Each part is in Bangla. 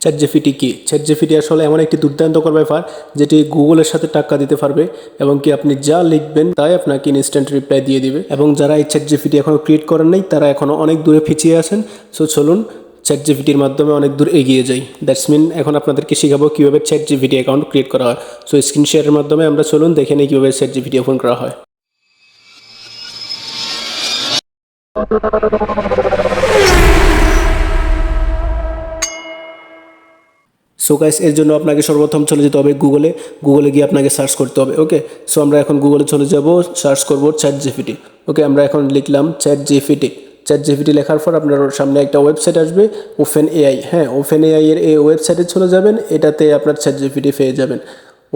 চ্যাটজিপিটি কি? চ্যাটজিপিটি আসলে এমন একটি দুর্দান্তকর ব্যাপার যেটি গুগলের সাথে টাক্কা দিতে পারবে এবং কি আপনি যা লিখবেন তাই আপনাকে ইনস্ট্যান্ট রিপ্লাই দিয়ে দিবে। এবং যারা এই চ্যাটজিপিটি এখনও ক্রিয়েট করেন নাই তারা এখনও অনেক দূরে পিছিয়ে আছেন। সো চলুন চ্যাটজিপিটির মাধ্যমে অনেক দূর এগিয়ে যাই। দ্যাটস মিন এখন আপনাদেরকে শেখাবো কীভাবে চ্যাটজিপিটি অ্যাকাউন্ট ক্রিয়েট করা হয়। সো স্ক্রিন শেয়ারের মাধ্যমে আমরা চলুন দেখে নিই কীভাবে চ্যাটজিপিটি ওপেন করা হয়। সো গাইস, এর জন্য আপনাকে সর্বপ্রথম চলে যেতে হবে গুগলে গিয়ে আপনাকে সার্চ করতে হবে। ওকে, সো আমরা এখন গুগলে চলে যাব, সার্চ করব চ্যাটজিপিটি। ওকে, আমরা এখন লিখলাম চ্যাটজিপিটি লেখার পর আপনার সামনে একটা ওয়েবসাইট আসবে, ওপেন এআই। হ্যাঁ, ওপেন এআই এর এই ওয়েবসাইটে চলে যাবেন, এটাতে আপনার চ্যাটজিপিটি পেয়ে যাবেন।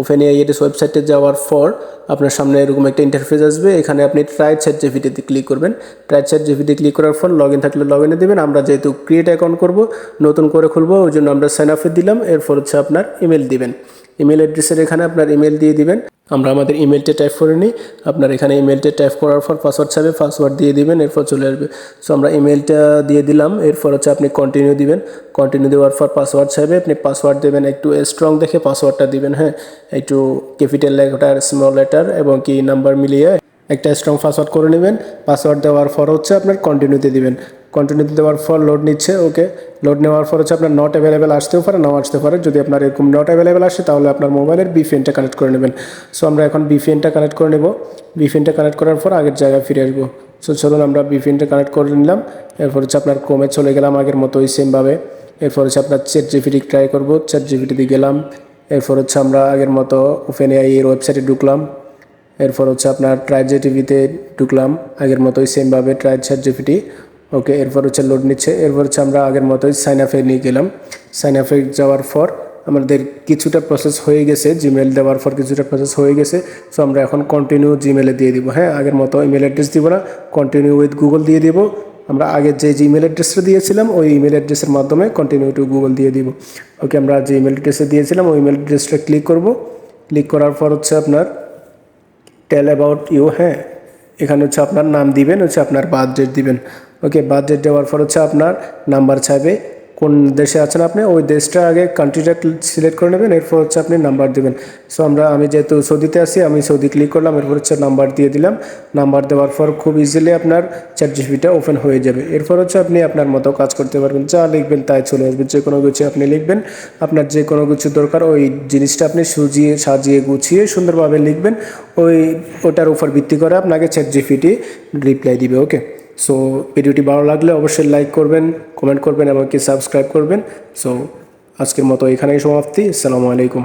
ওপেন এআই এর ওয়েবসাইটে যাওয়ার পর আপনার সামনে এরকম একটা ইন্টারফেস আসবে, এখানে আপনি ট্রাই চ্যাটজিপিটিতে ক্লিক করবেন। ট্রাই চ্যাটজিপিটি ক্লিক করার পর লগ ইন থাকলে লগ ইনে দেবেন। আমরা যেহেতু ক্রিয়েট অ্যাকাউন্ট করব, নতুন করে খুলবো, ওই জন্য আমরা সাইন আপে দিলাম। এরপর হচ্ছে আপনার ইমেল দিবেন, ইমেল অ্যাড্রেসের এখানে আপনার ইমেল দিয়ে দিবেন। আমরা আমাদের ইমেলটা টাইপ করে নিই। আপনার এখানে ইমেলটা টাইপ করার পর পাসওয়ার্ড চাইবে, পাসওয়ার্ড দিয়ে দিবেন, এরপর চলে আসবে। সো আমরা ইমেলটা দিয়ে দিলাম, এরপর হচ্ছে আপনি কন্টিনিউ দিবেন। কন্টিনিউ দেওয়ার পর পাসওয়ার্ড চাইবে, আপনি পাসওয়ার্ড দেবেন, একটু স্ট্রং দেখে পাসওয়ার্ডটা দিবেন। হ্যাঁ, একটু ক্যাপিটাল লেটার, স্মল লেটার এবং কি নাম্বার মিলিয়ে একটা স্ট্রং পাসওয়ার্ড করে নেবেন। পাসওয়ার্ড দেওয়ার পর হচ্ছে আপনার কন্টিনিউতে দিবেন। কন্টিনিউতে দেওয়ার পর লোড নিচ্ছে। ওকে, লোড নেওয়ার পর হচ্ছে আপনার নট অ্যাভেলেবেল আসতেও পারে, নাও আসতে পারে। যদি আপনার এরকম নট অ্যাভেলেবেল আসে তাহলে আপনার মোবাইলের ভিপিএনটা কানেক্ট করে নেবেন। সো আমরা এখন ভিপিএনটা কানেক্ট করে নেব। ভিপিএনটা কানেক্ট করার পর আগের জায়গায় ফিরে আসবো। সো চলুন আমরা ভিপিএনটা কানেক্ট করে নিলাম। এরপর হচ্ছে আপনার ক্রোমে চলে গেলাম আগের মতোই সেমভাবে। এরপর হচ্ছে আপনার চ্যাটজিপিটি ট্রাই করবো, চ্যাটজিপিটিতে গেলাম। এরপর হচ্ছে আমরা আগের মতো ওপেন এআই এর ওয়েবসাইটে ঢুকলাম। এরপর হচ্ছে আপনার ট্রাই চ্যাটজিপিটিতে ঢুকলাম আগের মতোই সেমভাবে, ট্রাই চ্যাটজিপিটি। ওকে, এরপর হচ্ছে লোড নিচ্ছে। এরপর হচ্ছে আমরা আগের মতোই সাইন আপে নিয়ে গেলাম। সাইন আপে যাওয়ার পর আমাদের কিছুটা প্রসেস হয়ে গেছে, জিমেল দেওয়ার পর কিছুটা প্রসেস হয়ে গেছে। সো আমরা এখন কন্টিনিউ জিমেলে দিয়ে দিব। হ্যাঁ, আগের মতো ইমেল অ্যাড্রেস দিব না, কন্টিনিউ উইথ গুগল দিয়ে দিব। আমরা আগে যে ইমেল অ্যাড্রেসটা দিয়েছিলাম ওই ইমেল অ্যাড্রেসের মাধ্যমে কন্টিনিউ টু গুগল দিয়ে দিব। ওকে, আমরা যে ইমেল অ্যাড্রেসে দিয়েছিলাম ওই ইমেল অ্যাড্রেসটা ক্লিক করব। ক্লিক করার পর হচ্ছে আপনার টেল অ্যাবাউট ইউ। হ্যাঁ, এখানে হচ্ছে আপনার নাম দিবেন, হচ্ছে আপনার বার্থ ডেট দিবেন। ওকে, বার্থ ডেট দেওয়ার পর হচ্ছে আপনার নাম্বার চাইবে, কোন দেশে আছেন আপনি ওই দেশটা আগে কান্ট্রিটা সিলেক্ট করে নেবেন। এরপর হচ্ছে আপনি নাম্বার দেবেন। সো আমি যেহেতু সৌদিতে আছি, আমি সৌদি ক্লিক করলাম। এরপর হচ্ছে নাম্বার দিয়ে দিলাম। নাম্বার দেওয়ার পর খুব ইজিলি আপনার চ্যাটজিপিটিটা ওপেন হয়ে যাবে। এরপর হচ্ছে আপনি আপনার মতো কাজ করতে পারবেন, যা লিখবেন তাই চলে আসবে। যে কোনো কিছু আপনি লিখবেন, আপনার যে কোনো কিছু দরকার ওই জিনিসটা আপনি সাজিয়ে গুছিয়ে সুন্দরভাবে লিখবেন। ওটার উপর ভিত্তি করে আপনাকে চ্যাটজিপিটি রিপ্লাই দিবে। ওকে, সো ভিডিওটি ভালো লাগলে অবশ্যই লাইক করবেন, কমেন্ট করবেন এবং কি সাবস্ক্রাইব করবেন। সো আজকের মতো এখানেই সমাপ্তি। আসসালামু আলাইকুম।